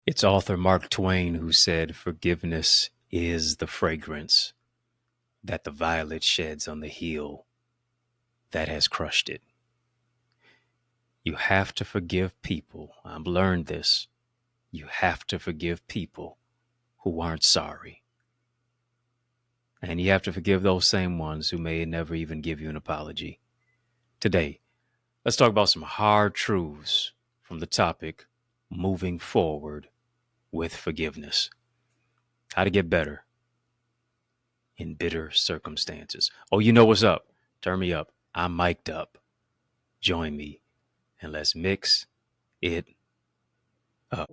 It's author Mark Twain who said, "Forgiveness is the fragrance that the violet sheds on the heel that has crushed it." You have to forgive people. I've learned this. You have to forgive people who aren't sorry. And you have to forgive those same ones who may never even give you an apology. Today, let's talk about some hard truths from the topic, moving forward with forgiveness. How to get better in bitter circumstances. Oh, you know what's up? Turn me up. I'm mic'd up. Join me and let's mix it up.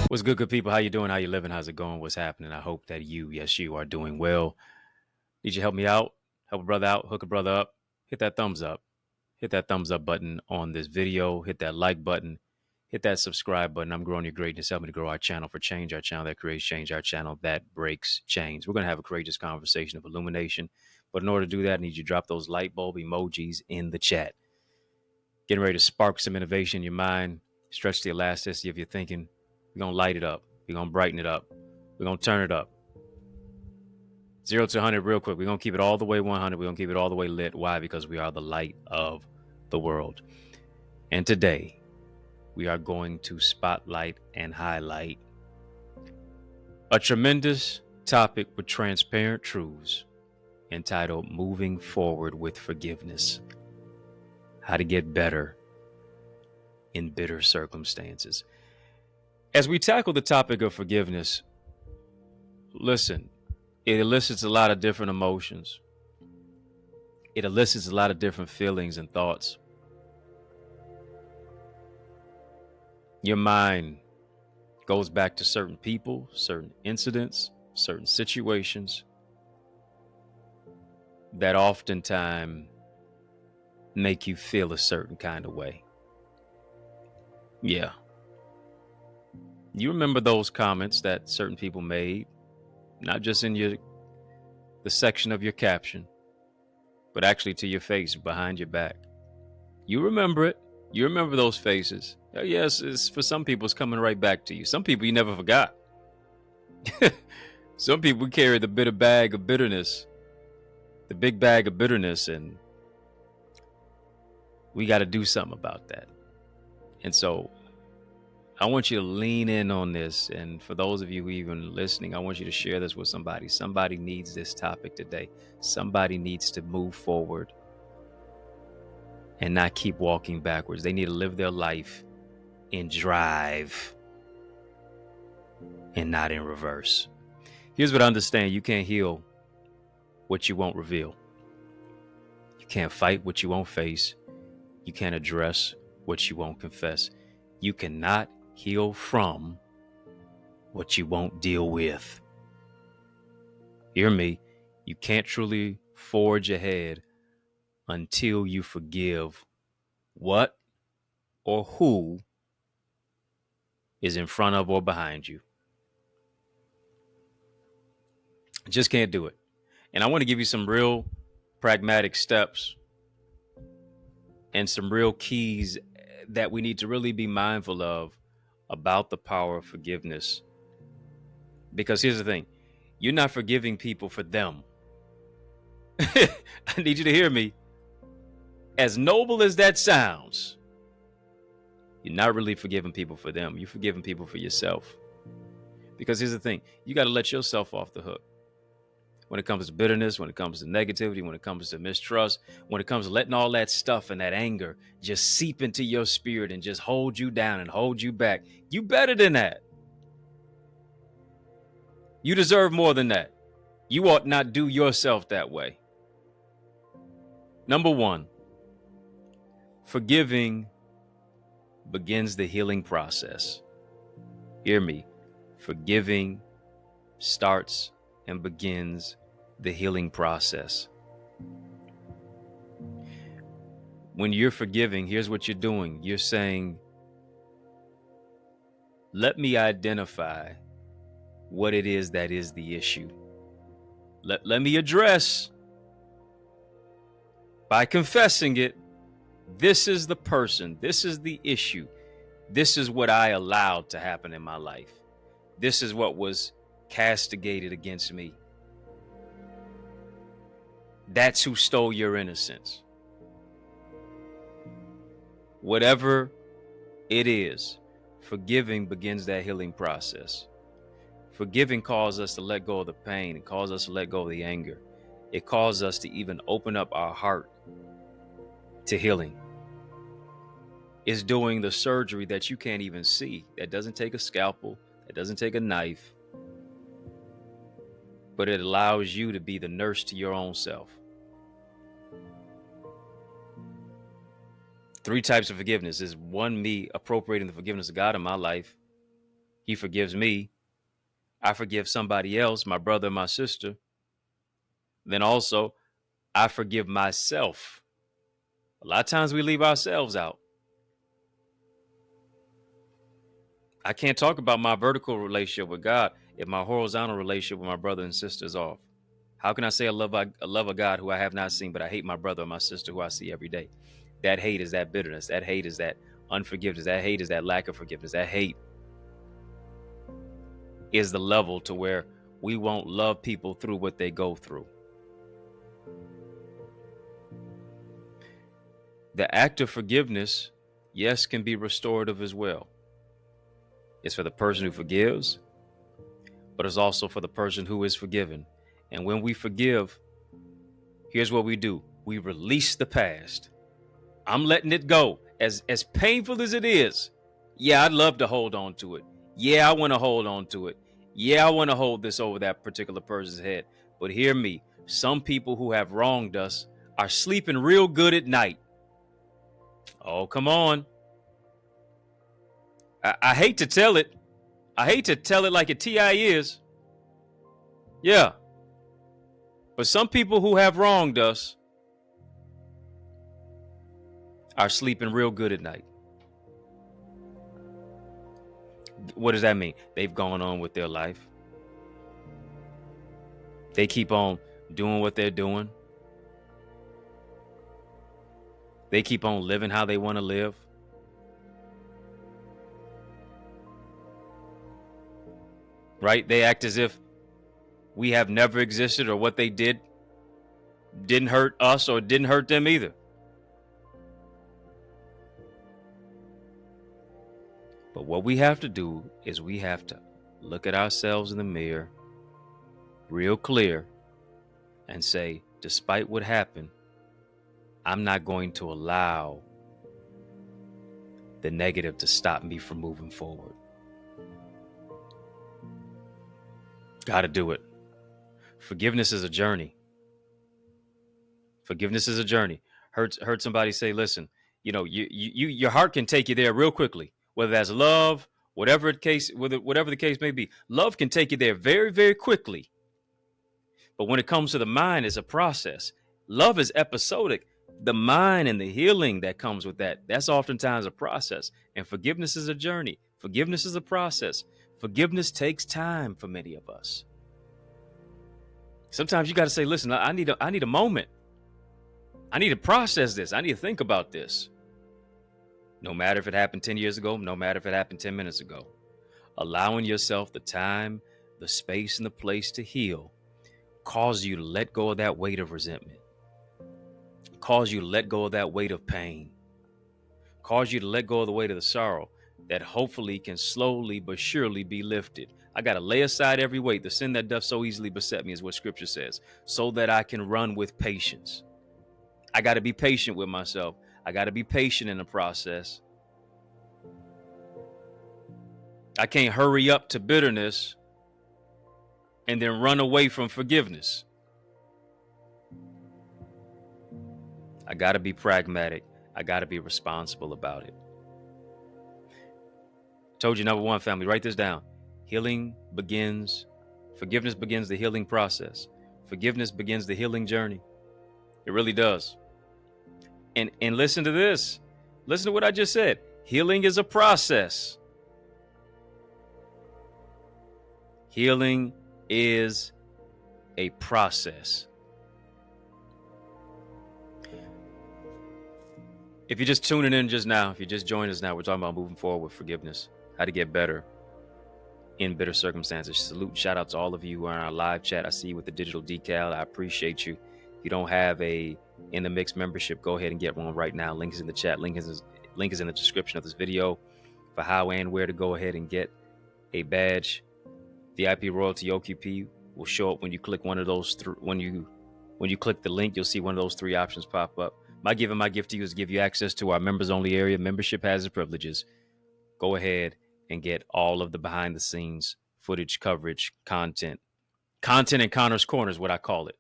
What's good people? How you doing? How you living? How's it going? What's happening? I hope that yes, you are doing well. Need you help me out? Help a brother out? Hook a brother up? Hit that thumbs up. Hit that thumbs up button on this video. Hit that like button. Hit that subscribe button. I'm growing your greatness. Help me to grow our channel for change. Our channel that creates change. Our channel that breaks chains. We're going to have a courageous conversation of illumination. But in order to do that, I need you to drop those light bulb emojis in the chat. Getting ready to spark some innovation in your mind. Stretch the elasticity of your thinking. We're going to light it up. We're going to brighten it up. We're going to turn it up. 0 to 100 real quick. We're going to keep it all the way 100. We're going to keep it all the way lit. Why? Because we are the light of the world. And today, we are going to spotlight and highlight a tremendous topic with transparent truths entitled Moving Forward with Forgiveness. How to get better in bitter circumstances. As we tackle the topic of forgiveness, listen, it elicits a lot of different emotions. It elicits a lot of different feelings and thoughts. Your mind goes back to certain people, certain incidents, certain situations that oftentimes make you feel a certain kind of way. Yeah. You remember those comments that certain people made, not just in the section of your caption, but actually to your face, behind your back. You remember it. You remember those faces. Yes, it's, for some people, it's coming right back to you. Some people you never forgot. Some people carry the bitter bag of bitterness, the big bag of bitterness, and we got to do something about that. And so I want you to lean in on this. And for those of you who are even listening, I want you to share this with somebody. Somebody needs this topic today. Somebody needs to move forward and not keep walking backwards. They need to live their life in drive and not in reverse. Here's what I understand. You can't heal what you won't reveal. You can't fight what you won't face. You can't address what you won't confess. You cannot heal from what you won't deal with. Hear me. You can't truly forge ahead until you forgive what or who is in front of or behind you. Just can't do it. And I want to give you some real pragmatic steps and some real keys that we need to really be mindful of about the power of forgiveness. Because here's the thing, you're not forgiving people for them. I need you to hear me. As noble as that sounds, you're not really forgiving people for them. You're forgiving people for yourself. Because here's the thing, you got to let yourself off the hook. When it comes to bitterness, when it comes to negativity, when it comes to mistrust, when it comes to letting all that stuff and that anger just seep into your spirit and just hold you down and hold you back. You better than that. You deserve more than that. You ought not do yourself that way. Number one, forgiving begins the healing process. Hear me. Forgiving starts and begins the healing process. When you're forgiving, here's what you're doing. You're saying, let me identify what it is that is the issue. Let me address, by confessing it, this is the person, this is the issue, this is what I allowed to happen in my life. This is what was castigated against me. That's who stole your innocence. Whatever it is, forgiving begins that healing process. Forgiving calls us to let go of the pain. It calls us to let go of the anger. It calls us to even open up our heart to healing. It's doing the surgery that you can't even see. That doesn't take a scalpel. That doesn't take a knife. But it allows you to be the nurse to your own self. 3 types of forgiveness is 1, me appropriating the forgiveness of God in my life. He forgives me. I forgive somebody else, my brother, my sister. Then also, I forgive myself. A lot of times we leave ourselves out. I can't talk about my vertical relationship with God if my horizontal relationship with my brother and sister is off. How can I say I love a God who I have not seen, but I hate my brother or my sister who I see every day? That hate is that bitterness. That hate is that unforgiveness. That hate is that lack of forgiveness. That hate is the level to where we won't love people through what they go through. The act of forgiveness, yes, can be restorative as well. It's for the person who forgives, but it's also for the person who is forgiven. And when we forgive, here's what we do. We release the past. I'm letting it go. As painful as it is, yeah, I'd love to hold on to it. Yeah, I want to hold on to it. Yeah, I want to hold this over that particular person's head. But hear me, some people who have wronged us are sleeping real good at night. Oh, come on. I hate to tell it. I hate to tell it like a TI is. Yeah. But some people who have wronged us are sleeping real good at night. What does that mean? They've gone on with their life. They keep on doing what they're doing. They keep on living how they want to live. Right? They act as if we have never existed, or what they did didn't hurt us or didn't hurt them either. But what we have to do is we have to look at ourselves in the mirror real clear and say, despite what happened, I'm not going to allow the negative to stop me from moving forward. Got to do it. Forgiveness is a journey. Forgiveness is a journey. Heard somebody say, listen, your heart can take you there real quickly, whether that's love, whatever the case may be. Love can take you there very, very quickly. But when it comes to the mind, it's a process. Love is episodic. The mind and the healing that comes with that's oftentimes a process. And forgiveness is a journey. Forgiveness is a process. Forgiveness takes time for many of us. Sometimes you got to say, listen, I need a moment. I need to process this. I need to think about this. No matter if it happened 10 years ago, no matter if it happened 10 minutes ago. Allowing yourself the time, the space, and the place to heal cause you to let go of that weight of resentment. Cause you to let go of that weight of pain. Cause you to let go of the weight of the sorrow that hopefully can slowly but surely be lifted. I got to lay aside every weight. The sin that doth so easily beset me is what scripture says, so that I can run with patience. I got to be patient with myself. I got to be patient in the process. I can't hurry up to bitterness and then run away from forgiveness. I got to be pragmatic. I got to be responsible about it. Told you, number one, family, write this down. Forgiveness begins the healing process. Forgiveness begins the healing journey. It really does. And listen to this. Listen to what I just said. Healing is a process. Healing is a process. If you're just tuning in just now, if you just joined us now, we're talking about moving forward with forgiveness, how to get better in bitter circumstances. Salute, shout out to all of you who are on our live chat. I see you with the digital decal. I appreciate you. If you don't have a In the Mix membership, go ahead and get one right now. Link is in the chat. Link is in the description of this video for how and where to go ahead and get a badge. VIP Royalty OQP will show up when you click one of those. When you click the link, you'll see one of those three options pop up. My gift to you is give you access to our members only area. Membership has its privileges. Go ahead and get all of the behind the scenes footage, coverage, content in Connor's Corner is what I call it.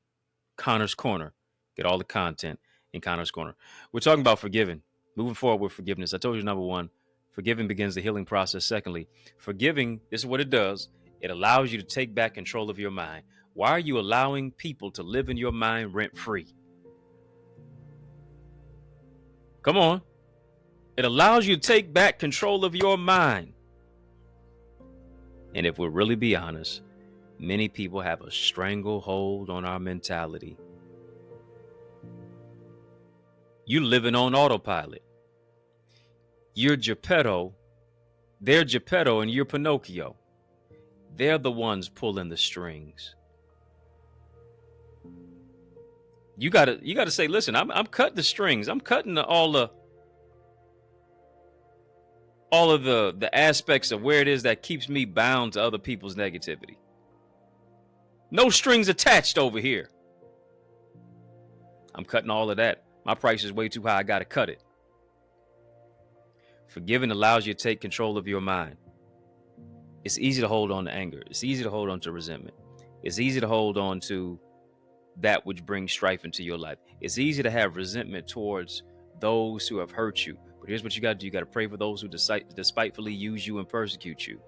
Connor's Corner. Get all the content in Connor's Corner. We're talking about forgiving, moving forward with forgiveness. I told you, number one, forgiving begins the healing process. Secondly, forgiving, this is what it does. It allows you to take back control of your mind. Why are you allowing people to live in your mind rent free? Come on. It allows you to take back control of your mind. And if we'll really be honest, many people have a stranglehold on our mentality. You living on autopilot. You're Geppetto, they're Geppetto, and you're Pinocchio. They're the ones pulling the strings. You gotta say, listen, I'm cutting the strings. I'm cutting all of the aspects of where it is that keeps me bound to other people's negativity. No strings attached over here. I'm cutting all of that. My price is way too high. I gotta cut it. Forgiving allows you to take control of your mind. It's easy to hold on to anger. It's easy to hold on to resentment. It's easy to hold on to that which brings strife into your life. It's easy to have resentment towards those who have hurt you. But here's what you got to do. You got to pray for those who despitefully use you and persecute you.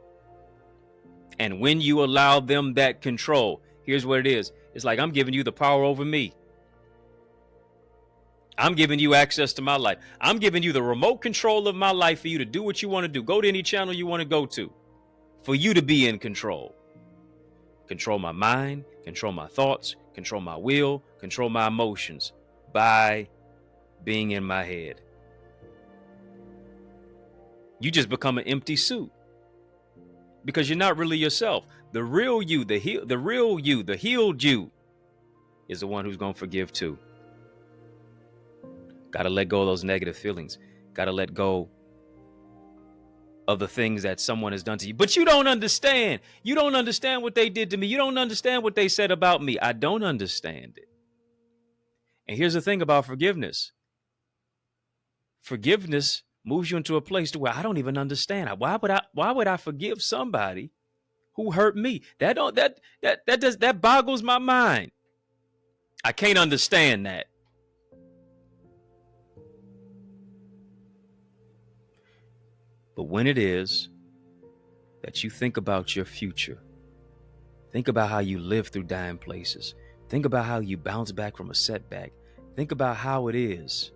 And when you allow them that control, here's what it is. It's like, I'm giving you the power over me. I'm giving you access to my life. I'm giving you the remote control of my life for you to do what you want to do. Go to any channel you want to go to. For you to be in control. Control my mind, control my thoughts, control my will, control my emotions by being in my head. You just become an empty suit because you're not really yourself. The real you, the healed you is the one who's going to forgive too. Got to let go of those negative feelings. Got to let go of the things that someone has done to you. But you don't understand. You don't understand what they did to me. You don't understand what they said about me. I don't understand it. And here's the thing about forgiveness. Forgiveness moves you into a place to where I don't even understand. Why would I forgive somebody who hurt me? That boggles my mind. I can't understand that. But when it is that you think about your future, think about how you live through dying places, think about how you bounce back from a setback, think about how it is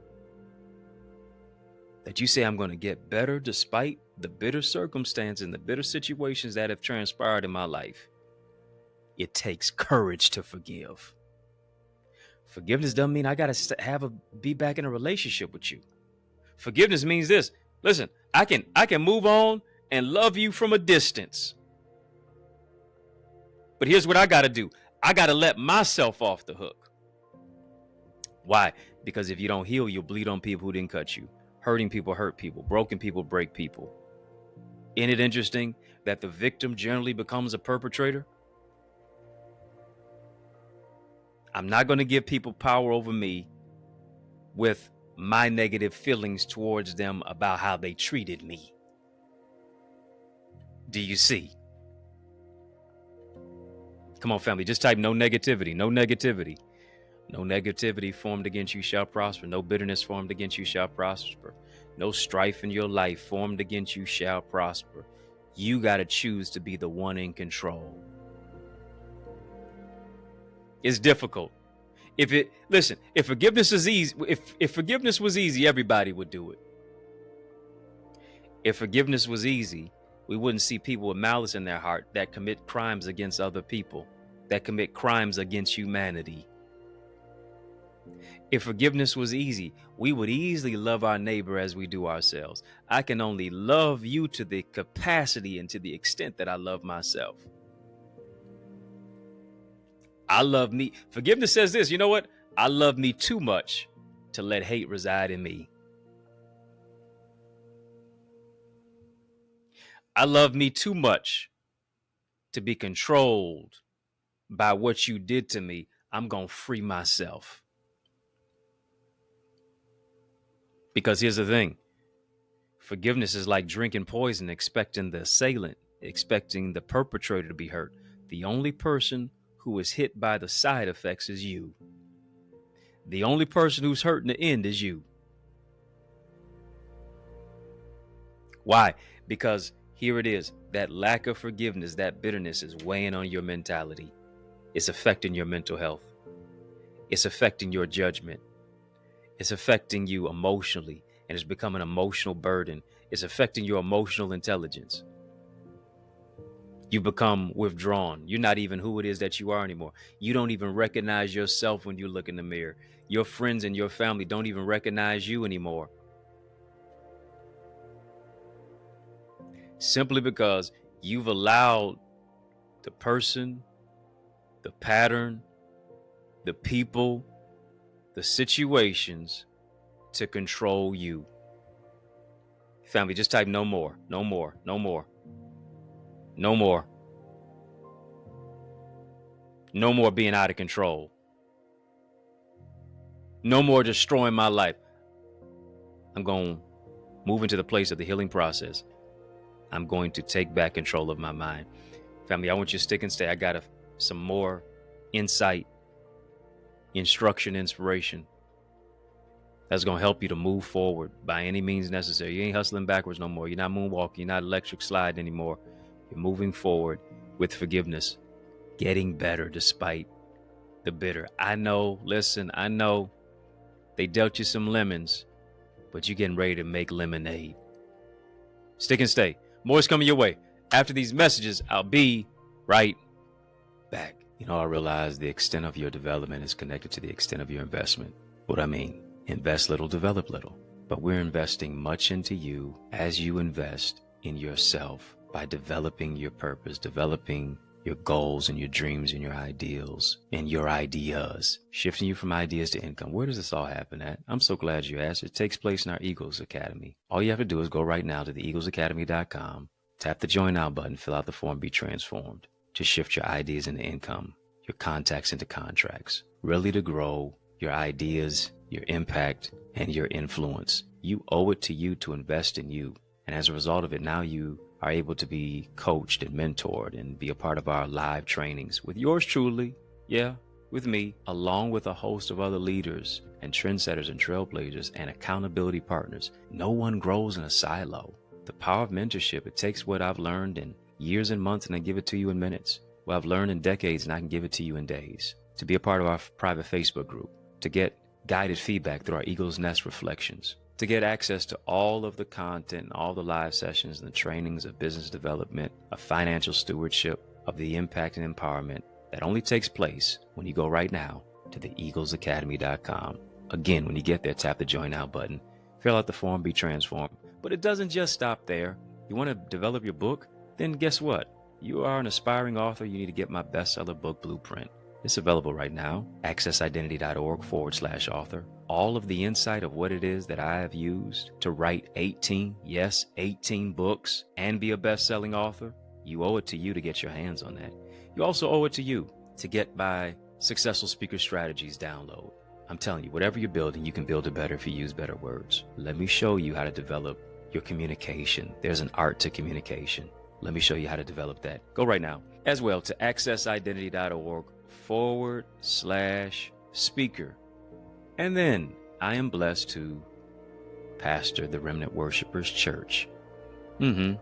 that you say, I'm going to get better despite the bitter circumstances and the bitter situations that have transpired in my life. It takes courage to forgive. Forgiveness doesn't mean I got to be back in a relationship with you. Forgiveness means this. Listen, I can move on and love you from a distance. But here's what I got to do. I got to let myself off the hook. Why? Because if you don't heal, you'll bleed on people who didn't cut you. Hurting people hurt people. Broken people break people. Isn't it interesting that the victim generally becomes a perpetrator? I'm not going to give people power over me with my negative feelings towards them about how they treated me. Do you see? Come on, family. Just type no negativity, no negativity. No negativity formed against you shall prosper. No bitterness formed against you shall prosper. No strife in your life formed against you shall prosper. You got to choose to be the one in control. It's difficult. If forgiveness is easy, if forgiveness was easy, everybody would do it. If forgiveness was easy, we wouldn't see people with malice in their heart that commit crimes against other people, that commit crimes against humanity. If forgiveness was easy, we would easily love our neighbor as we do ourselves. I can only love you to the capacity and to the extent that I love myself. I love me. Forgiveness says this, you know what? I love me too much to let hate reside in me. I love me too much to be controlled by what you did to me. I'm going to free myself. Because here's the thing. Forgiveness is like drinking poison, expecting the assailant, expecting the perpetrator to be hurt. The only person who is hit by the side effects is you. The only person who's hurt in the end is you. Why? Because here it is. That lack of forgiveness, that bitterness is weighing on your mentality. It's affecting your mental health. It's affecting your judgment. It's affecting you emotionally, and it's become an emotional burden. It's affecting your emotional intelligence. You become withdrawn. You're not even who it is that you are anymore. You don't even recognize yourself when you look in the mirror. Your friends and your family don't even recognize you anymore. Simply because you've allowed the person, the pattern, the people, the situations to control you. Family, just type no more, no more, no more, no more. No more being out of control. No more destroying my life. I'm going to move into the place of the healing process. I'm going to take back control of my mind. Family, I want you to stick and stay. I got some more insight, instruction, inspiration that's going to help you to move forward by any means necessary. You ain't hustling backwards no more. You're not moonwalking. You're not electric sliding anymore. You're moving forward with forgiveness, getting better despite the bitter. I know, listen, I know they dealt you some lemons, but you're getting ready to make lemonade. Stick and stay. More is coming your way. After these messages, I'll be right back. You know, I realize the extent of your development is connected to the extent of your investment. What I mean, invest little, develop little. But we're investing much into you as you invest in yourself by developing your purpose, developing your goals and your dreams and your ideals and your ideas, shifting you from ideas to income. Where does this all happen at? I'm so glad you asked. It takes place in our Eagles Academy. All you have to do is go right now to theeaglesacademy.com, tap the join now button, fill out the form, be transformed to shift your ideas into income, your contacts into contracts, really to grow your ideas, your impact, and your influence. You owe it to you to invest in you. And as a result of it, now you are able to be coached and mentored and be a part of our live trainings with yours truly, with me, along with a host of other leaders and trendsetters and trailblazers and accountability partners. No one grows in a silo. The power of mentorship, it takes what I've learned in years and months and I give it to you in minutes. What I've learned in decades and I can give it to you in days. To be a part of our private Facebook group, to get guided feedback through our Eagle's Nest reflections, to get access to all of the content, all the live sessions and the trainings of business development, of financial stewardship, of the impact and empowerment that only takes place when you go right now to theeaglesacademy.com. Again, when you get there, tap the join now button, fill out the form, be transformed. But it doesn't just stop there. You want to develop your book? Then guess what? You are an aspiring author. You need to get my bestseller book blueprint. It's available right now, accessidentity.org/author. All of the insight of what it is that I have used to write 18 books and be a best-selling author, you owe it to you to get your hands on that. You also owe it to you to get my Successful Speaker Strategies download. I'm telling you, whatever you're building, you can build it better if you use better words. Let me show you how to develop your communication. There's an art to communication. Let me show you how to develop that. Go right now as well to accessidentity.org/speaker. And then I am blessed to pastor the Remnant Worshipers Church. I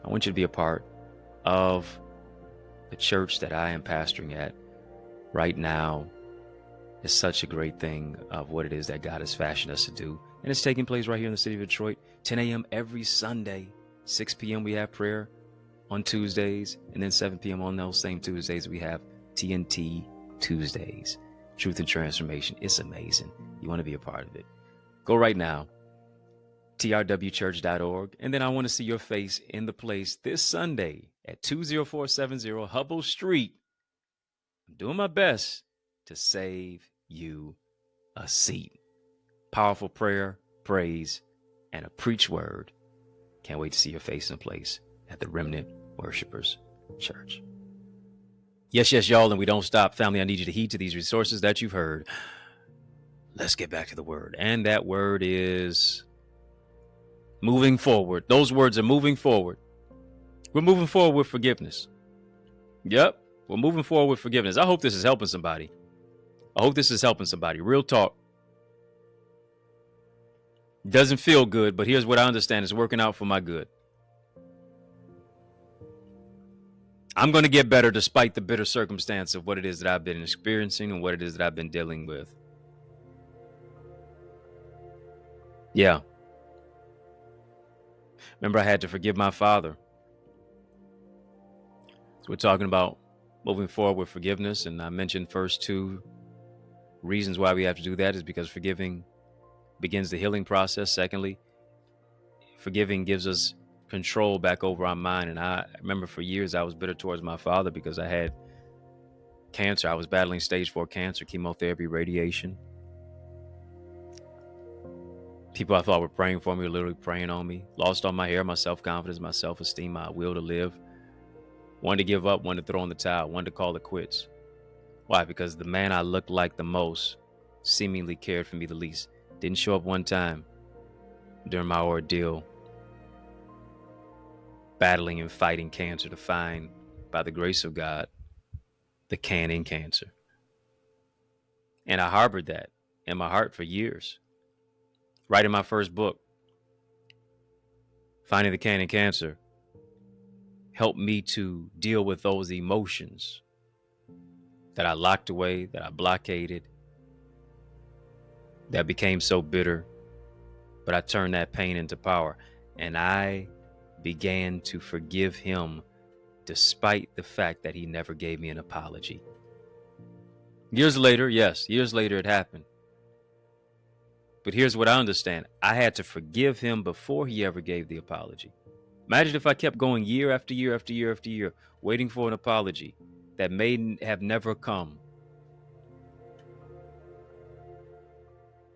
want you to be a part of the church that I am pastoring at right now. Is such a great thing of what it is that God has fashioned us to do. And it's taking place right here in the city of Detroit, 10 a.m. every Sunday. 6 p.m. we have prayer on Tuesdays. And then 7 p.m. on those same Tuesdays, we have TNT Tuesdays. Truth and Transformation. It's amazing. You want to be a part of it. Go right now, trwchurch.org. And then I want to see your face in the place this Sunday at 20470 Hubble Street. I'm doing my best to save you a seat. Powerful prayer, praise, and a preach word. Can't wait to see your face in place at the Remnant Worshipers Church. Yes, y'all, and we don't stop. Family, I need you to heed to these resources that you've heard. Let's get back to the word. And that word is moving forward. Those words are moving forward. We're moving forward with forgiveness. Yep, we're moving forward with forgiveness. I hope this is helping somebody. Real talk. Doesn't feel good, but here's what I understand. It's working out for my good. I'm going to get better despite the bitter circumstance of what it is that I've been experiencing and what it is that I've been dealing with. Yeah. Remember, I had to forgive my father. So we're talking about moving forward with forgiveness. And I mentioned first two reasons why we have to do that is because forgiving begins the healing process. Secondly, forgiving gives us control back over our mind. And I remember for years I was bitter towards my father because I had cancer. I was battling stage 4 cancer, chemotherapy, radiation. People I thought were praying for me were literally praying on me. Lost all my hair, my self-confidence, my self-esteem, my will to live. Wanted to give up, wanted to throw in the towel, wanted to call it quits. Why? Because the man I looked like the most seemingly cared for me the least. Didn't show up one time during my ordeal, battling and fighting cancer to find, by the grace of God, the can in cancer. And I harbored that in my heart for years. Writing my first book, Finding the Can in Cancer, helped me to deal with those emotions that I locked away, that I blockaded, that became so bitter. But I turned that pain into power, and I began to forgive him despite the fact that he never gave me an apology. Years later it happened. But here's what I understand. I had to forgive him before he ever gave the apology. Imagine if I kept going year after year after year after year, waiting for an apology that may have never come.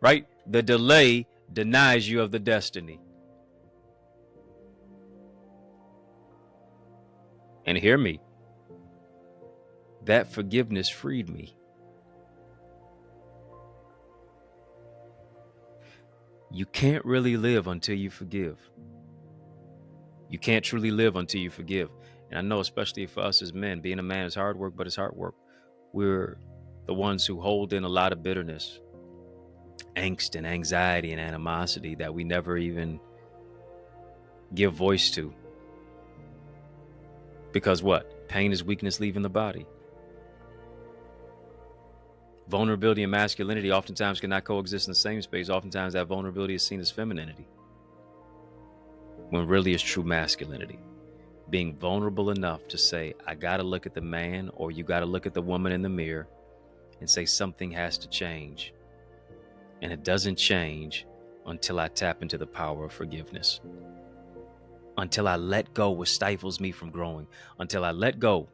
Right? The delay denies you of the destiny. And hear me. That forgiveness freed me. You can't really live until you forgive. You can't truly live until you forgive. And I know, especially for us as men, being a man is hard work, but it's hard work. We're the ones who hold in a lot of bitterness, angst and anxiety and animosity that we never even give voice to. Because what? Pain is weakness leaving the body. Vulnerability and masculinity oftentimes cannot coexist in the same space. Oftentimes that vulnerability is seen as femininity, when really it's true masculinity. Being vulnerable enough to say, I got to look at the man, or you got to look at the woman in the mirror and say something has to change. And it doesn't change until I tap into the power of forgiveness. Until I let go what stifles me from growing. Until I let go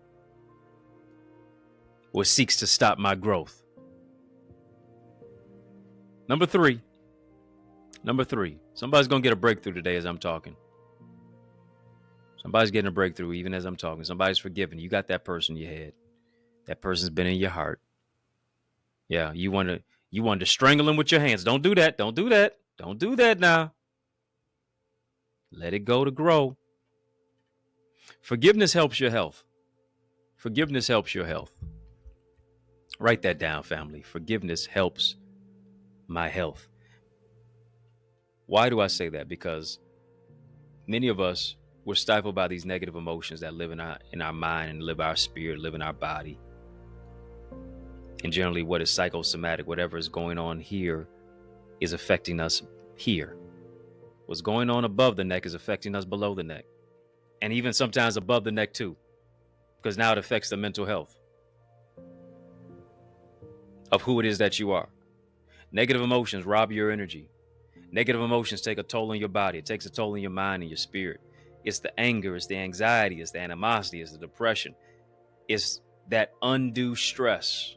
what seeks to stop my growth. Number three. Somebody's going to get a breakthrough today as I'm talking. Somebody's getting a breakthrough even as I'm talking. Somebody's forgiven. You got that person in your head. That person's been in your heart. Yeah, you want to strangle him with your hands. Don't do that. Don't do that now. Let it go to grow. Forgiveness helps your health. Forgiveness helps your health. Write that down, family. Forgiveness helps my health. Why do I say that? Because many of us were stifled by these negative emotions that live in our mind and live our spirit, live in our body. And generally what is psychosomatic, whatever is going on here is affecting us here. What's going on above the neck is affecting us below the neck. And even sometimes above the neck too, because now it affects the mental health of who it is that you are. Negative emotions rob your energy. Negative emotions take a toll on your body. It takes a toll on your mind and your spirit. It's the anger, it's the anxiety, it's the animosity, it's the depression. It's that undue stress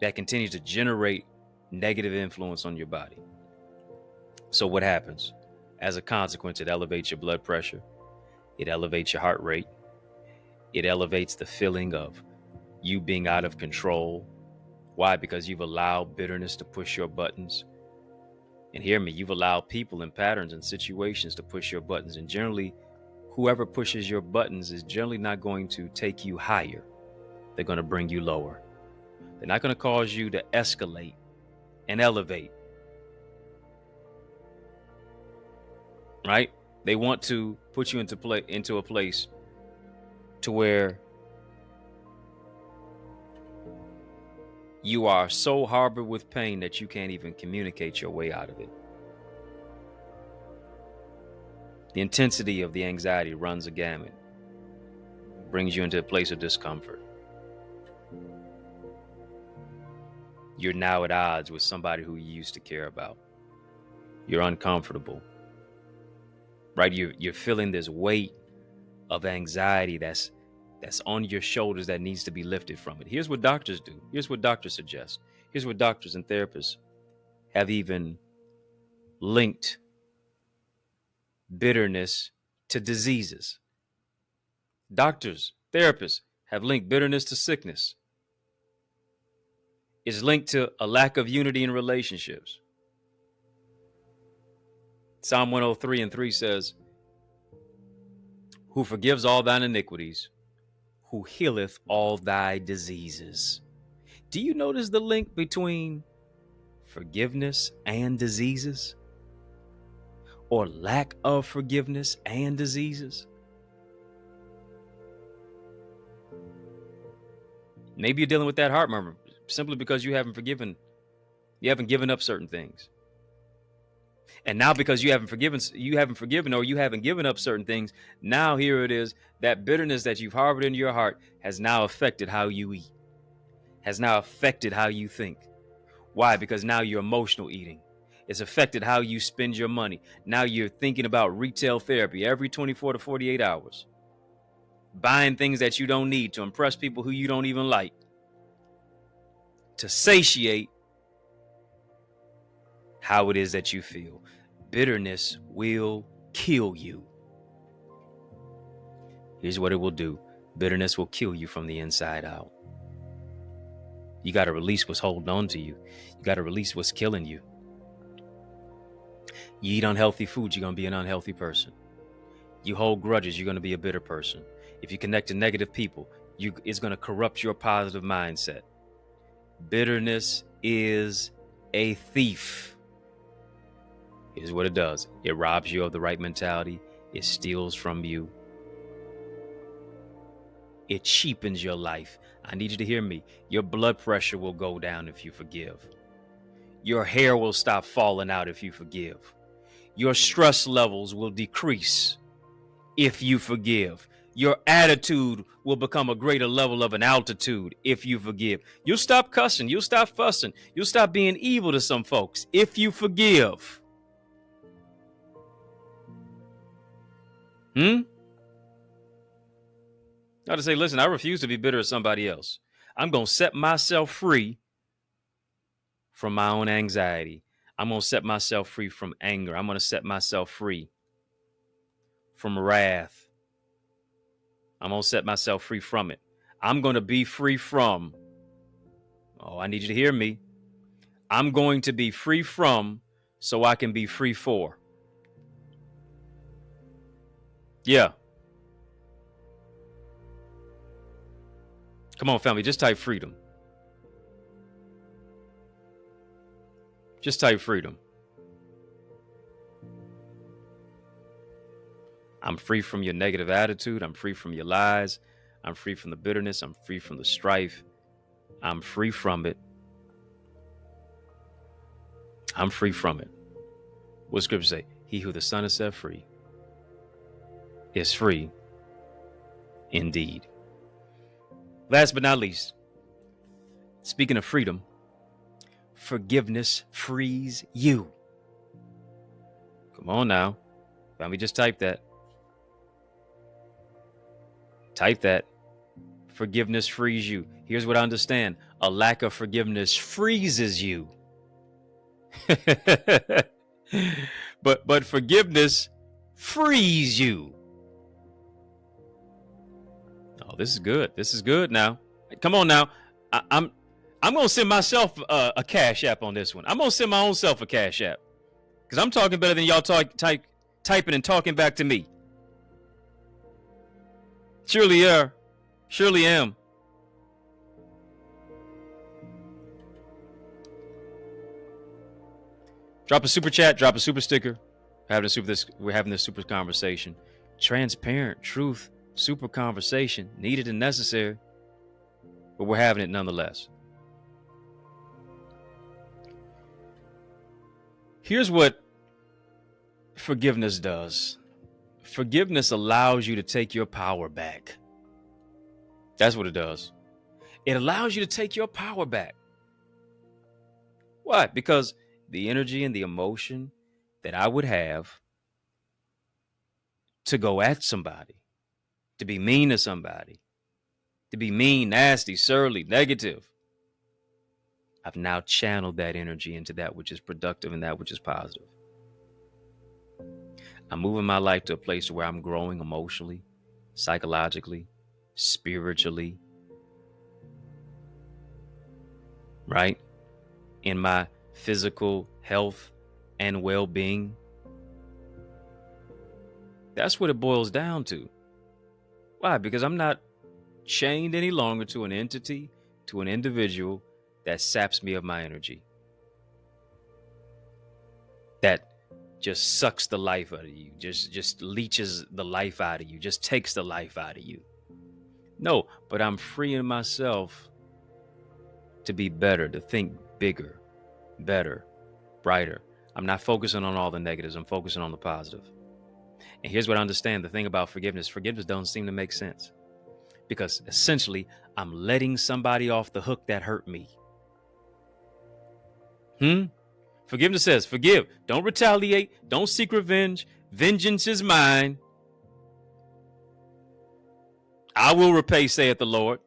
that continues to generate negative influence on your body. So what happens? As a consequence, it elevates your blood pressure. It elevates your heart rate. It elevates the feeling of you being out of control. Why? Because you've allowed bitterness to push your buttons. And hear me, you've allowed people and patterns and situations to push your buttons. And generally, whoever pushes your buttons is generally not going to take you higher. They're going to bring you lower. They're not going to cause you to escalate and elevate. Right? They want to put you into a place to where you are so harbored with pain that you can't even communicate your way out of it. The intensity of the anxiety runs a gamut, brings you into a place of discomfort. You're now at odds with somebody who you used to care about. You're uncomfortable, right? You're feeling this weight of anxiety that's on your shoulders that needs to be lifted from it. Here's what doctors do. Here's what doctors suggest. Here's what doctors and therapists have even linked bitterness to diseases. Doctors, therapists have linked bitterness to sickness. It's linked to a lack of unity in relationships. Psalm 103:3 says, who forgives all thine iniquities, who healeth all thy diseases. Do you notice the link between forgiveness and diseases? Or lack of forgiveness and diseases? Maybe you're dealing with that heart murmur simply because you haven't given up certain things. And now because you haven't forgiven or you haven't given up certain things, now here it is, that bitterness that you've harbored in your heart has now affected how you eat, has now affected how you think. Why? Because now you're emotional eating. It's affected how you spend your money. Now you're thinking about retail therapy every 24 to 48 hours. Buying things that you don't need to impress people who you don't even like. To satiate how it is that you feel. Bitterness will kill you. Here's what it will do. Bitterness will kill you from the inside out. You got to release what's holding on to you. You got to release what's killing you. You eat unhealthy food, you're going to be an unhealthy person. You hold grudges, you're going to be a bitter person. If you connect to negative people, it's going to corrupt your positive mindset. Bitterness is a thief. Here's what it does. It robs you of the right mentality. It steals from you. It cheapens your life. I need you to hear me. Your blood pressure will go down if you forgive. Your hair will stop falling out if you forgive. Your stress levels will decrease if you forgive. Your attitude will become a greater level of an altitude if you forgive. You'll stop cussing. You'll stop fussing. You'll stop being evil to some folks if you forgive. I ought to say, listen, I refuse to be bitter at somebody else. I'm going to set myself free from my own anxiety. I'm going to set myself free from anger. I'm going to set myself free from wrath. I'm going to set myself free from it. I'm going to be free from. Oh, I need you to hear me. I'm going to be free from so I can be free for. Yeah. Come on, family. Just type freedom. Just type freedom. I'm free from your negative attitude. I'm free from your lies. I'm free from the bitterness. I'm free from the strife. I'm free from it. I'm free from it. What scripture say? He who the Son has set free is free indeed. Last but not least, speaking of freedom, forgiveness frees you. Come on now. Let me just type that. Type that. Forgiveness frees you. Here's what I understand. A lack of forgiveness freezes you. but forgiveness frees you. Oh, this is good. This is good now. Come on now. I'm gonna send myself a cash app on this one. I'm gonna send my own self a cash app because I'm talking better than y'all typing and talking back to me. Surely are. Surely am. Drop a super chat, drop a super sticker. We're having this super conversation. Transparent, truth, super conversation, needed and necessary. But we're having it nonetheless. Here's what forgiveness does. Forgiveness allows you to take your power back. That's what it does. It allows you to take your power back. Why? Because the energy and the emotion that I would have to go at somebody, to be mean to somebody, to be mean, nasty, surly, negative, I've now channeled that energy into that which is productive and that which is positive. I'm moving my life to a place where I'm growing emotionally, psychologically, spiritually, right? In my physical health and well-being. That's what it boils down to. Why? Because I'm not chained any longer to an entity, to an individual that saps me of my energy, that just sucks the life out of you, just leeches the life out of you, just takes the life out of you. No, but I'm freeing myself to be better, to think bigger, better, brighter. I'm not focusing on all the negatives. I'm focusing on the positive. And here's what I understand. The thing about forgiveness doesn't seem to make sense because essentially I'm letting somebody off the hook that hurt me. Forgiveness says, forgive. Don't retaliate. Don't seek revenge. Vengeance is mine. I will repay, saith the Lord.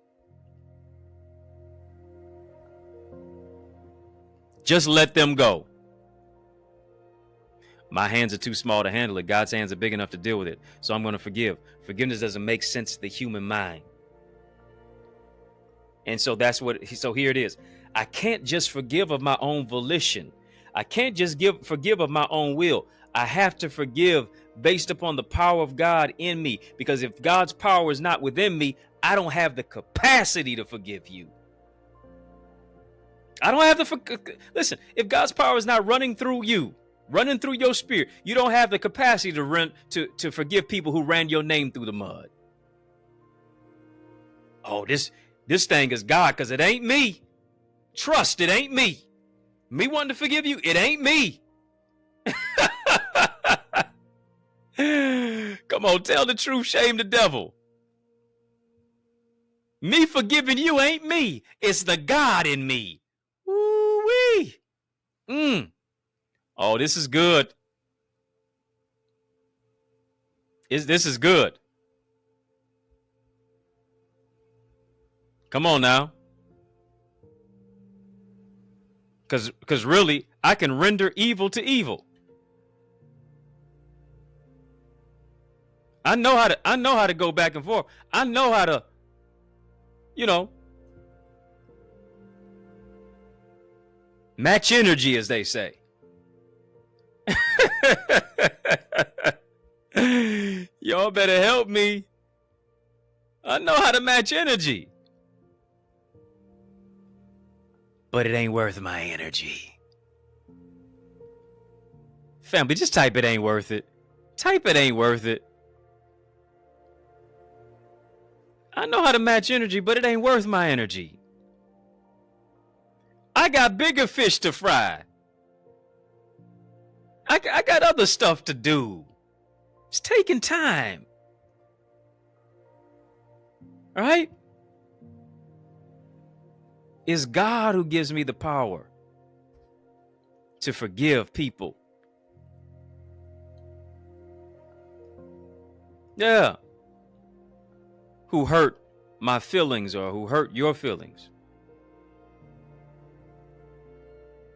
Just let them go. My hands are too small to handle it. God's hands are big enough to deal with it. So I'm going to forgive. Forgiveness doesn't make sense to the human mind. And so so here it is. I can't just forgive of my own volition. I can't just forgive of my own will. I have to forgive based upon the power of God in me. Because if God's power is not within me, I don't have the capacity to forgive you. I don't have listen, if God's power is not running through you, running through your spirit, you don't have the capacity to forgive people who ran your name through the mud. Oh, this thing is God, because it ain't me. Trust, it ain't me. Me wanting to forgive you, it ain't me. Come on, tell the truth, shame the devil. Me forgiving you ain't me. It's the God in me. Woo-wee. Oh, this is good. This is good. Come on now. Because really, I can render evil to evil. I know how to go back and forth. I know how to, match energy, as they say. Y'all better help me. I know how to match energy. but it ain't worth my energy. Family, just type it ain't worth it. Type it ain't worth it. I know how to match energy, but it ain't worth my energy. I got bigger fish to fry. I got other stuff to do. It's taking time. All right? It's God who gives me the power to forgive people. Yeah. Who hurt my feelings or who hurt your feelings.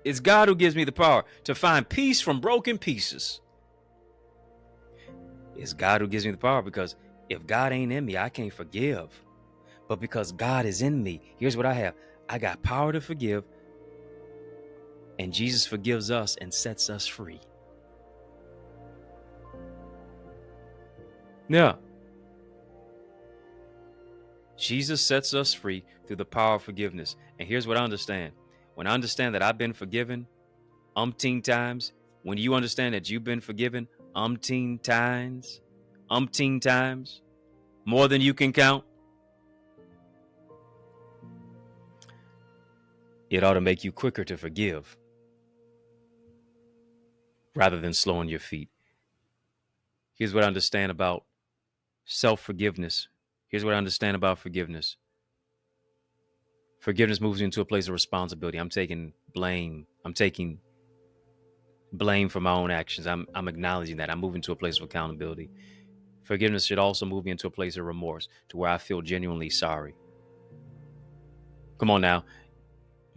It's God who gives me the power to find peace from broken pieces. It's God who gives me the power, because if God ain't in me, I can't forgive. But because God is in me, here's what I have. I got power to forgive, and Jesus forgives us and sets us free. Yeah. Jesus sets us free through the power of forgiveness. And here's what I understand. When I understand that I've been forgiven umpteen times, when you understand that you've been forgiven umpteen times, more than you can count, it ought to make you quicker to forgive rather than slowing your feet. Here's what I understand about self-forgiveness. Here's what I understand about forgiveness. Forgiveness moves you into a place of responsibility. I'm taking blame. I'm taking blame for my own actions. I'm acknowledging that. I'm moving to a place of accountability. Forgiveness should also move me into a place of remorse, to where I feel genuinely sorry. Come on now.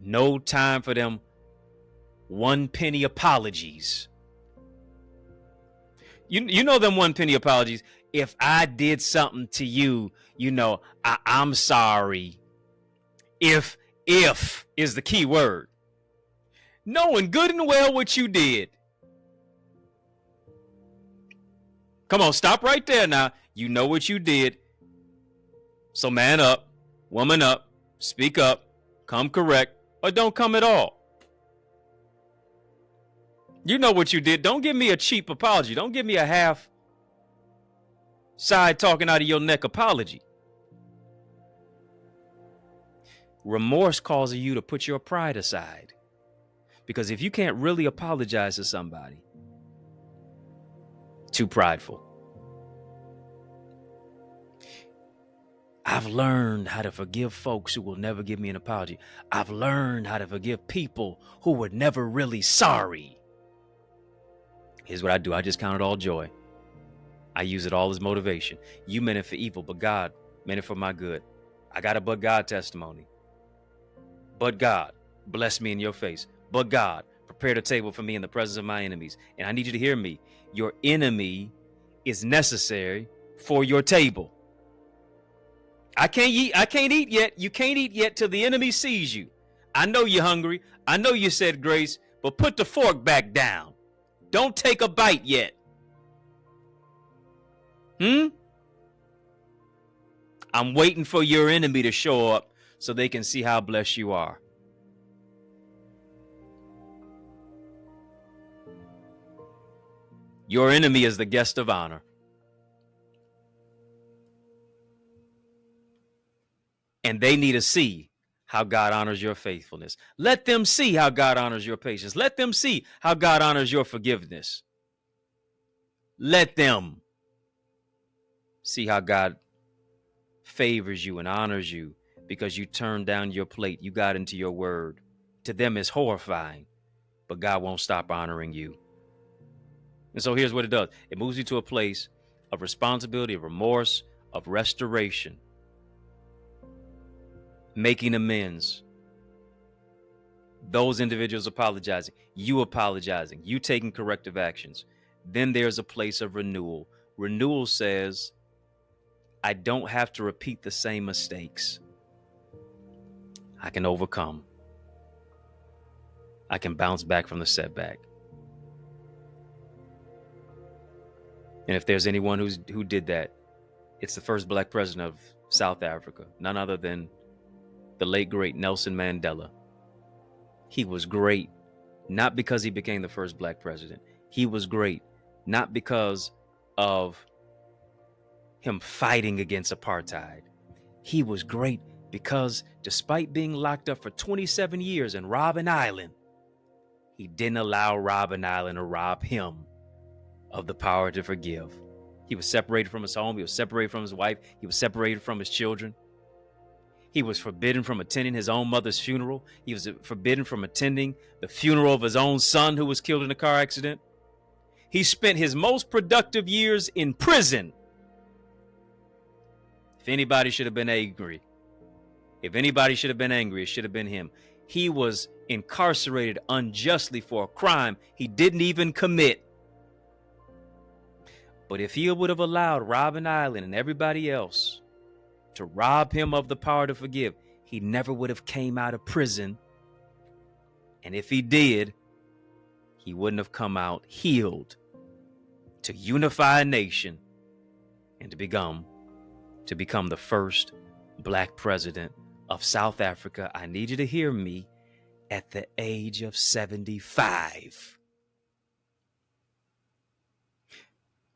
No time for them 1 penny apologies. You know them 1 penny apologies. If I did something to you, I'm sorry. If is the key word. Knowing good and well what you did. Come on, stop right there now. You know what you did. So man up, woman up, speak up, come correct, or don't come at all. You know what you did. Don't give me a cheap apology. Don't give me a half side talking out of your neck apology. Remorse causes you to put your pride aside. Because if you can't really apologize to somebody, too prideful. I've learned how to forgive folks who will never give me an apology. I've learned how to forgive people who were never really sorry. Here's what I do. I just count it all joy. I use it all as motivation. You meant it for evil, but God meant it for my good. I got a but God testimony. But God bless me in your face. But God prepared a table for me in the presence of my enemies. And I need you to hear me. Your enemy is necessary for your table. I can't eat yet. You can't eat yet till the enemy sees you. I know you're hungry. I know you said grace, but put the fork back down. Don't take a bite yet. I'm waiting for your enemy to show up so they can see how blessed you are. Your enemy is the guest of honor. And they need to see how God honors your faithfulness. Let them see how God honors your patience. Let them see how God honors your forgiveness. Let them see how God favors you and honors you because you turned down your plate. You got into your word. To them, it's horrifying, but God won't stop honoring you. And so here's what it does. It moves you to a place of responsibility, of remorse, of restoration, making amends. Those individuals apologizing, you taking corrective actions. Then there's a place of renewal. Renewal says, I don't have to repeat the same mistakes. I can overcome. I can bounce back from the setback. And if there's anyone who did that, it's the first black president of South Africa, none other than the late, great Nelson Mandela. He was great, not because he became the first black president. He was great, not because of him fighting against apartheid. He was great because despite being locked up for 27 years in Robben Island, he didn't allow Robben Island to rob him of the power to forgive. He was separated from his home. He was separated from his wife. He was separated from his children. He was forbidden from attending his own mother's funeral. He was forbidden from attending the funeral of his own son who was killed in a car accident. He spent his most productive years in prison. If anybody should have been angry, it should have been him. He was incarcerated unjustly for a crime he didn't even commit. But if he would have allowed Robben Island and everybody else to rob him of the power to forgive, he never would have came out of prison. And if he did, he wouldn't have come out healed to unify a nation and to become the first black president of South Africa. I need you to hear me, at the age of 75.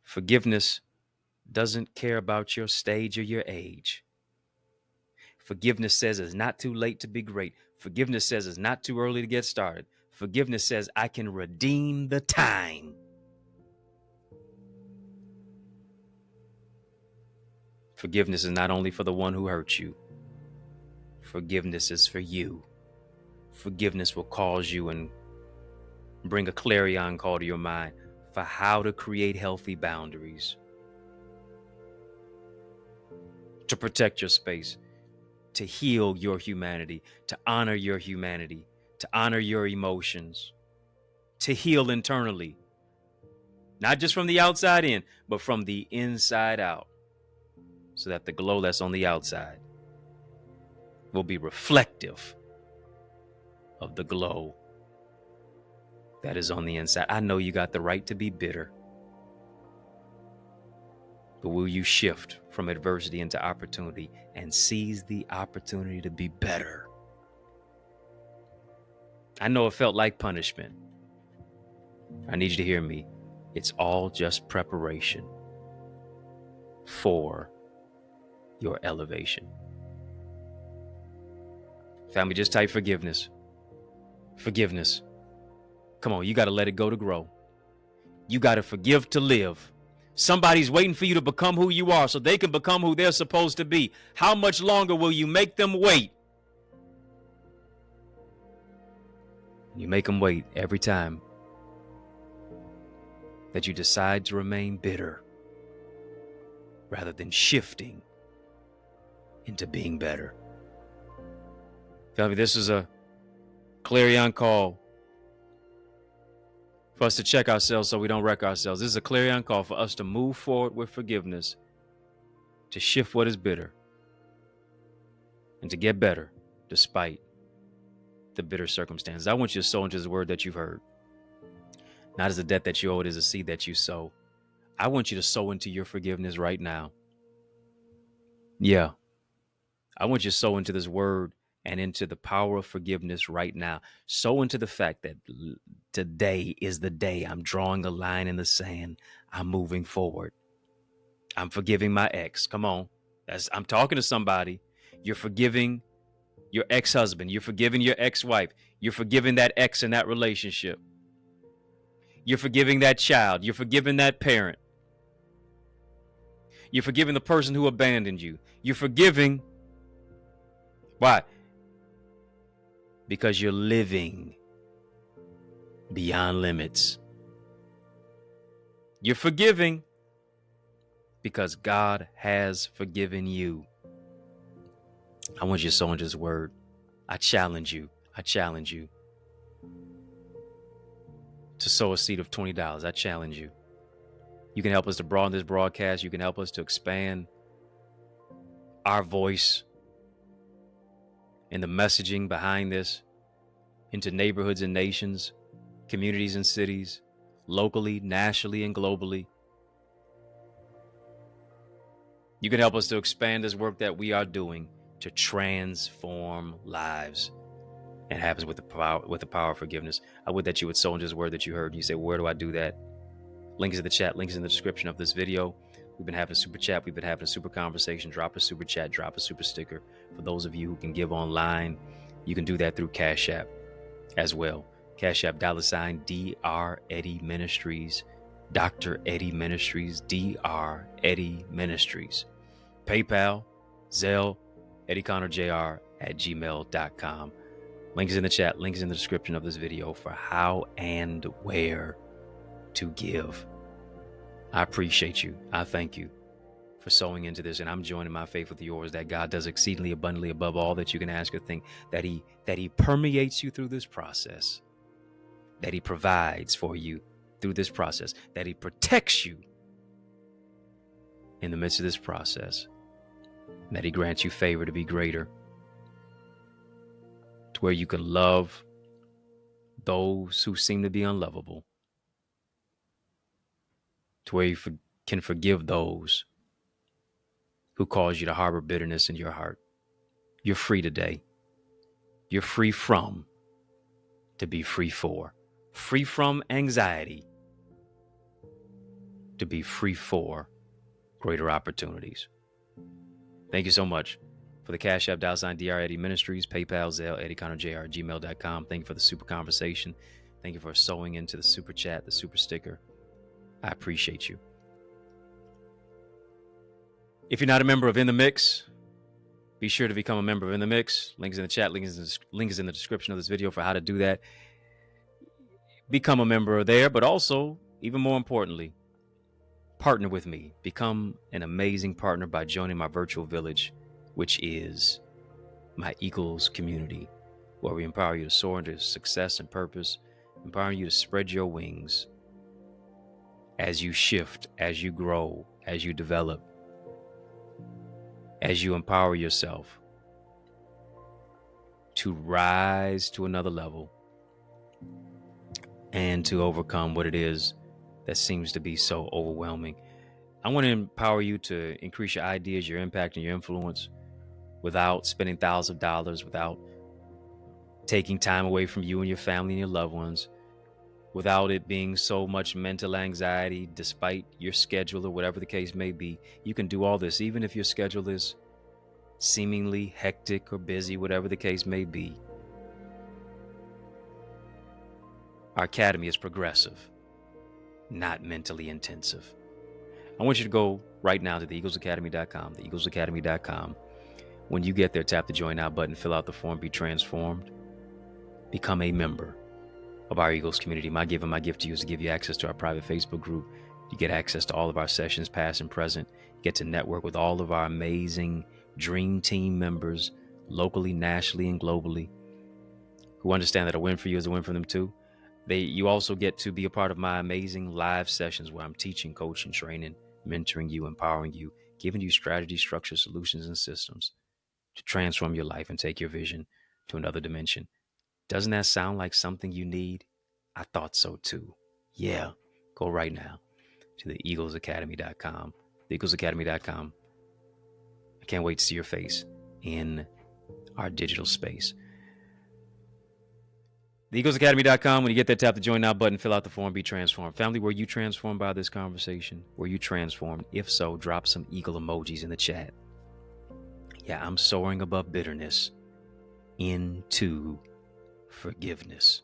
Forgiveness doesn't care about your stage or your age. Forgiveness says it's not too late to be great. Forgiveness says it's not too early to get started. Forgiveness says I can redeem the time. Forgiveness is not only for the one who hurt you. Forgiveness is for you. Forgiveness will cause you and bring a clarion call to your mind for how to create healthy boundaries, to protect your space, to heal your humanity, to honor your humanity, to honor your emotions, to heal internally, not just from the outside in, but from the inside out, so that the glow that's on the outside will be reflective of the glow that is on the inside. I know you got the right to be bitter, but will you shift from adversity into opportunity and seize the opportunity to be better? I know it felt like punishment. I need you to hear me. It's all just preparation for your elevation. Family, just type forgiveness. Forgiveness. Come on, you got to let it go to grow. You got to forgive to live. Somebody's waiting for you to become who you are so they can become who they're supposed to be. How much longer will you make them wait? You make them wait every time that you decide to remain bitter rather than shifting into being better. Family, this is a clarion call for us to check ourselves so we don't wreck ourselves. This is a clarion call for us to move forward with forgiveness, to shift what is bitter, and to get better despite the bitter circumstances. I want you to sow into this word that you've heard. Not as a debt that you owe, it is a seed that you sow. I want you to sow into your forgiveness right now. Yeah. I want you to sow into this word and into the power of forgiveness right now. Sow into the fact that today is the day I'm drawing a line in the sand. I'm moving forward. I'm forgiving my ex. Come on. I'm talking to somebody. You're forgiving your ex-husband. You're forgiving your ex-wife. You're forgiving that ex in that relationship. You're forgiving that child. You're forgiving that parent. You're forgiving the person who abandoned you. You're forgiving. Why? Because you're living beyond limits. You're forgiving because God has forgiven you. I want you to sow into this word. I challenge you to sow a seed of $20. I challenge you. You can help us to broaden this broadcast. You can help us to expand our voice and the messaging behind this into neighborhoods and nations, communities and cities, locally, nationally, and globally. You can help us to expand this work that we are doing to transform lives. and it happens with the power of forgiveness. I would that you would sow into this word that you heard. You say, where do I do that? Link is in the chat. Links in the description of this video. We've been having a super chat. We've been having a super conversation. Drop a super chat. Drop a super sticker. For those of you who can give online, you can do that through Cash App as well. Cash App $Dr. Eddie Ministries. Dr. Eddie Ministries. Dr. Eddie Ministries. PayPal, Zelle, EddieConnorJr @gmail.com. Links in the chat. Links in the description of this video for how and where to give. I appreciate you. I thank you for sowing into this, and I'm joining my faith with yours that God does exceedingly abundantly above all that you can ask or think, that he permeates you through this process, that he provides for you through this process, that he protects you in the midst of this process, that he grants you favor to be greater, to where you can love those who seem to be unlovable, to where you can forgive those who cause you to harbor bitterness in your heart. You're free today. You're free from to be free for. Free from anxiety to be free for greater opportunities. Thank you so much. For the Cash App, $Dr. Eddie Ministries, PayPal, Zelle, EddieConnorJr @gmail.com. Thank you for the super conversation. Thank you for sewing into the super chat, the super sticker. I appreciate you. If you're not a member of In the Mix, be sure to become a member of In the Mix. Links in the chat, links in the description of this video for how to do that. Become a member there, but also, even more importantly, partner with me. Become an amazing partner by joining my virtual village, which is my Eagles community, where we empower you to soar into success and purpose, empowering you to spread your wings as you shift, as you grow, as you develop, as you empower yourself to rise to another level and to overcome what it is that seems to be so overwhelming. I want to empower you to increase your ideas, your impact, and your influence without spending thousands of dollars, without taking time away from you and your family and your loved ones, without it being so much mental anxiety, despite your schedule or whatever the case may be. You can do all this, even if your schedule is seemingly hectic or busy, whatever the case may be. Our academy is progressive, not mentally intensive. I want you to go right now to theeaglesacademy.com, theeaglesacademy.com. When you get there, tap the Join Now button, fill out the form, be transformed, become a member of our Eagles community. My gift to you is to give you access to our private Facebook group. You get access to all of our sessions, past and present. You get to network with all of our amazing dream team members, locally, nationally, and globally, who understand that a win for you is a win for them too. You also get to be a part of my amazing live sessions where I'm teaching, coaching, training, mentoring you, empowering you, giving you strategy, structure, solutions, and systems to transform your life and take your vision to another dimension. Doesn't that sound like something you need? I thought so too. Yeah, go right now to theeaglesacademy.com, theeaglesacademy.com. I can't wait to see your face in our digital space. TheEaglesAcademy.com. When you get there, tap the Join Now button, fill out the form, be transformed. Family, were you transformed by this conversation? Were you transformed? If so, drop some eagle emojis in the chat. Yeah, I'm soaring above bitterness into forgiveness.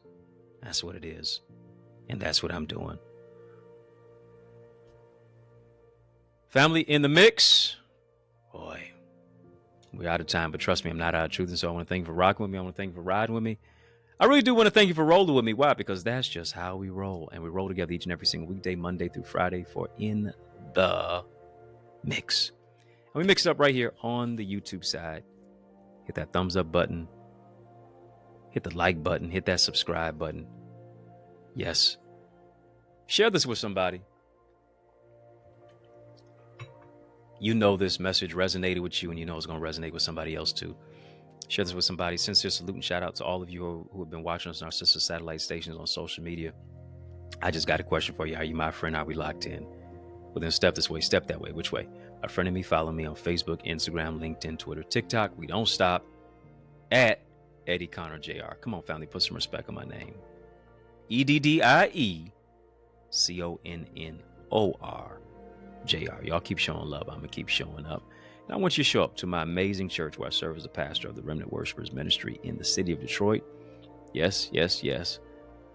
That's what it is. And that's what I'm doing. Family, in the mix. Boy, we're out of time, but trust me, I'm not out of truth. And so I want to thank you for rocking with me. I want to thank you for riding with me. I really do want to thank you for rolling with me. Why? Because that's just how we roll. And we roll together each and every single weekday, Monday through Friday, for In the Mix. And we mix it up right here on the YouTube side. Hit that thumbs up button. Hit the like button. Hit that subscribe button. Yes. Share this with somebody. You know this message resonated with you, and you know it's going to resonate with somebody else too. Share this with somebody. Sincere salute and shout out to all of you who have been watching us on our sister satellite stations on social media. I just got a question for you. Are you my friend? Are we locked in? Well, then step this way, step that way. Which way? A friend of me, follow me on Facebook, Instagram, LinkedIn, Twitter, TikTok. We don't stop at EddieConnorJr. Come on, family, put some respect on my name. EddieConnorJr. Y'all keep showing love. I'm going to keep showing up. And I want you to show up to my amazing church where I serve as the pastor of the Remnant Worshipers Ministry in the city of Detroit. Yes, yes, yes.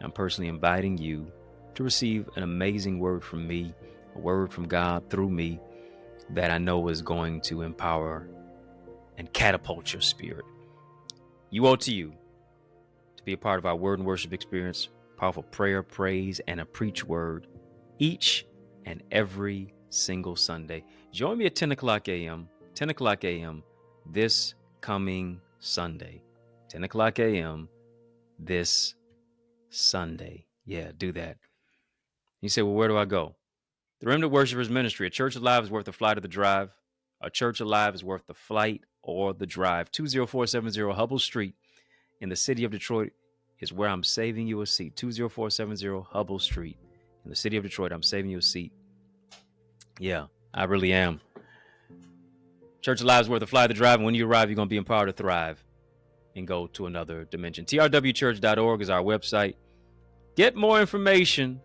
I'm personally inviting you to receive an amazing word from me, a word from God through me that I know is going to empower and catapult your spirit. You owe to you to be a part of our word and worship experience, powerful prayer, praise, and a preach word each and every single Sunday. Join me at 10 o'clock a.m. This coming Sunday. 10 o'clock a.m. this Sunday. Yeah, do that. You say, well, where do I go? The Remnant Worshipers Ministry. A church alive is worth the flight or the drive. A church alive is worth the flight or the drive. 20470 Hubble Street in the city of Detroit is where I'm saving you a seat. 20470 Hubble Street in the city of Detroit. I'm saving you a seat. Yeah, I really am. Church alive is worth the flight or the drive. And when you arrive, you're going to be empowered to thrive and go to another dimension. trwchurch.org is our website. Get more information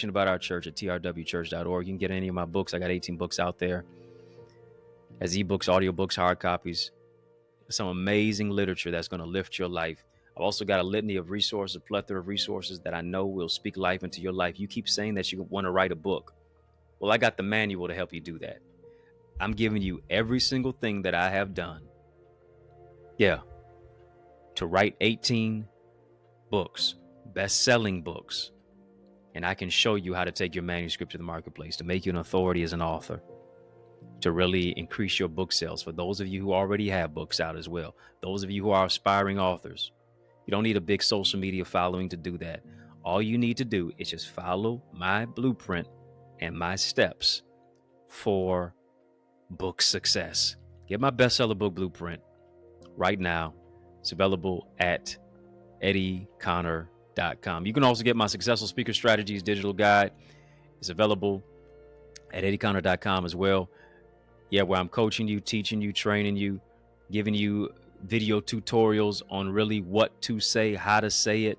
about our church at trwchurch.org. You can get any of my books. I got 18 books out there as ebooks, audiobooks, hard copies. Some amazing literature that's going to lift your life. I've also got a litany of resources, a plethora of resources that I know will speak life into your life. You keep saying that you want to write a book. Well, I got the manual to help you do that. I'm giving you every single thing that I have done. Yeah. To write 18 books, best-selling books. And I can show you how to take your manuscript to the marketplace, to make you an authority as an author, to really increase your book sales. For those of you who already have books out as well, those of you who are aspiring authors, you don't need a big social media following to do that. All you need to do is just follow my blueprint and my steps for book success. Get my bestseller book blueprint right now. It's available at EddieConnor.com. You can also get my Successful Speaker Strategies digital guide. It's available at EddieConnor.com as well. Yeah, where I'm coaching you, teaching you, training you, giving you video tutorials on really what to say, how to say it,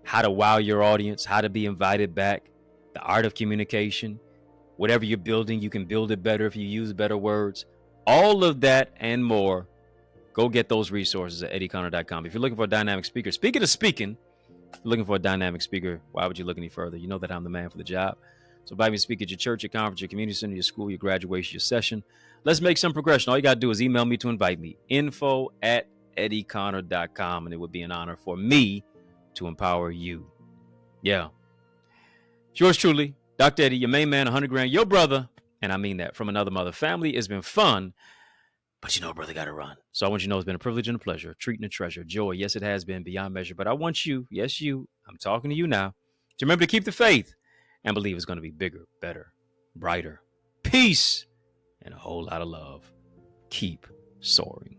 how to wow your audience, how to be invited back, the art of communication. Whatever you're building, you can build it better if you use better words. All of that and more. Go get those resources at EddieConnor.com. If you're looking for a dynamic speaker, speaking of speaking, looking for a dynamic speaker, why would you look any further? You know that I'm the man for the job. So invite me to speak at your church, your conference, your community center, your school, your graduation, your session. Let's make some progression. All you got to do is email me to invite me. info@EddieConnor.com. And it would be an honor for me to empower you. Yeah. It's yours truly, Dr. Eddie, your main man, 100 grand, your brother. And I mean that from another mother. Family, it's been fun. But you know, brother, got to run. So I want you to know it's been a privilege and a pleasure, a treat and a treasure, joy. Yes, it has been beyond measure. But I want you, yes, you, I'm talking to you now, to remember to keep the faith and believe it's going to be bigger, better, brighter, peace, and a whole lot of love. Keep soaring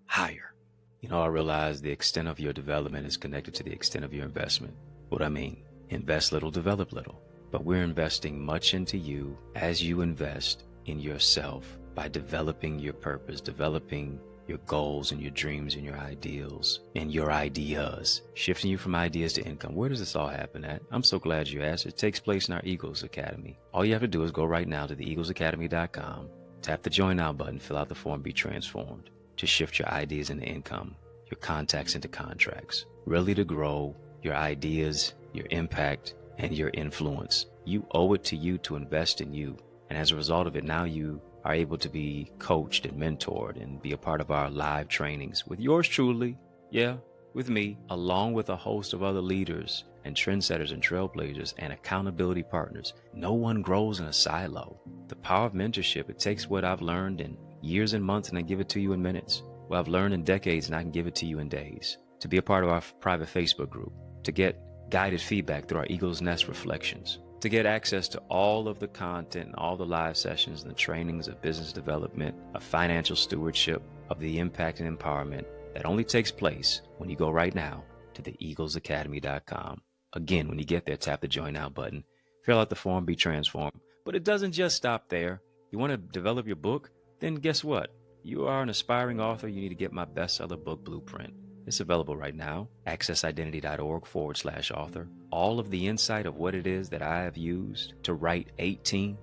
higher. You know, I realize the extent of your development is connected to the extent of your investment. What I mean, invest little, develop little. But we're investing much into you as you invest in yourself by developing your purpose, developing your goals and your dreams and your ideals and your ideas, shifting you from ideas to income. Where does this all happen at? I'm so glad you asked. It takes place in our Eagles Academy. All you have to do is go right now to theeaglesacademy.com, tap the Join Now button, fill out the form, be transformed to shift your ideas into income, your contacts into contracts, really to grow your ideas, your impact, and your influence. You owe it to you to invest in you. And as a result of it, now you are able to be coached and mentored and be a part of our live trainings with yours truly, yeah, with me, along with a host of other leaders and trendsetters and trailblazers and accountability partners. No one grows in a silo. The power of mentorship, it takes what I've learned in years and months and I give it to you in minutes. What I've learned in decades and I can give it to you in days. To be a part of our private Facebook group, to get guided feedback through our Eagle's Nest reflections, to get access to all of the content and all the live sessions and the trainings of business development, of financial stewardship, of the impact and empowerment that only takes place when you go right now to theeaglesacademy.com. Again, when you get there, tap the Join Now button, fill out the form, be transformed. But it doesn't just stop there. You want to develop your book? Then guess what? You are an aspiring author, you need to get my bestseller book blueprint. It's available right now. accessidentity.org/author. All of the insight of what it is that I have used to write 18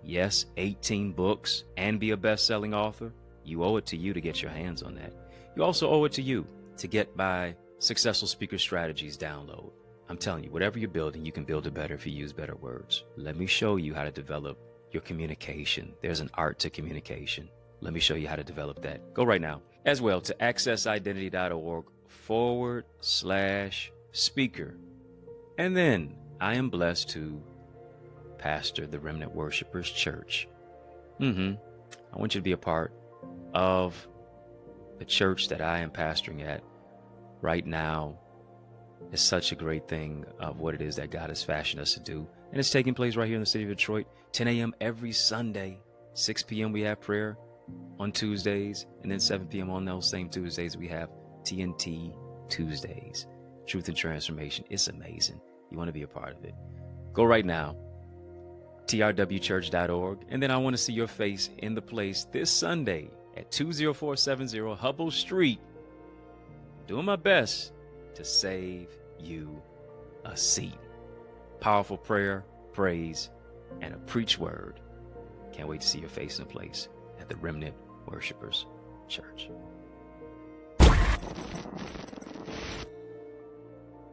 books and be a best-selling author. You owe it to you to get your hands on that. You also owe it to you to get my Successful Speaker Strategies download. I'm telling you, whatever you're building, you can build it better if you use better words. Let me show you how to develop your communication. There's an art to communication. Let me show you how to develop that. Go right now as well to accessidentity.org/speaker. And then I am blessed to pastor the Remnant Worshipers Church. I want you to be a part of the church that I am pastoring at right now. It's such a great thing of what it is that God has fashioned us to do. And it's taking place right here in the city of Detroit, 10 a.m. every Sunday. 6 p.m. we have prayer on Tuesdays. And then 7 p.m. on those same Tuesdays, we have TNT Tuesdays. Truth and Transformation. It's amazing. You want to be a part of it. Go right now, trwchurch.org. And then I want to see your face in the place this Sunday at 20470 Hubble Street. Doing my best to save you a seat. Powerful prayer, praise, and a preach word. Can't wait to see your face in place at the Remnant Worshipers Church.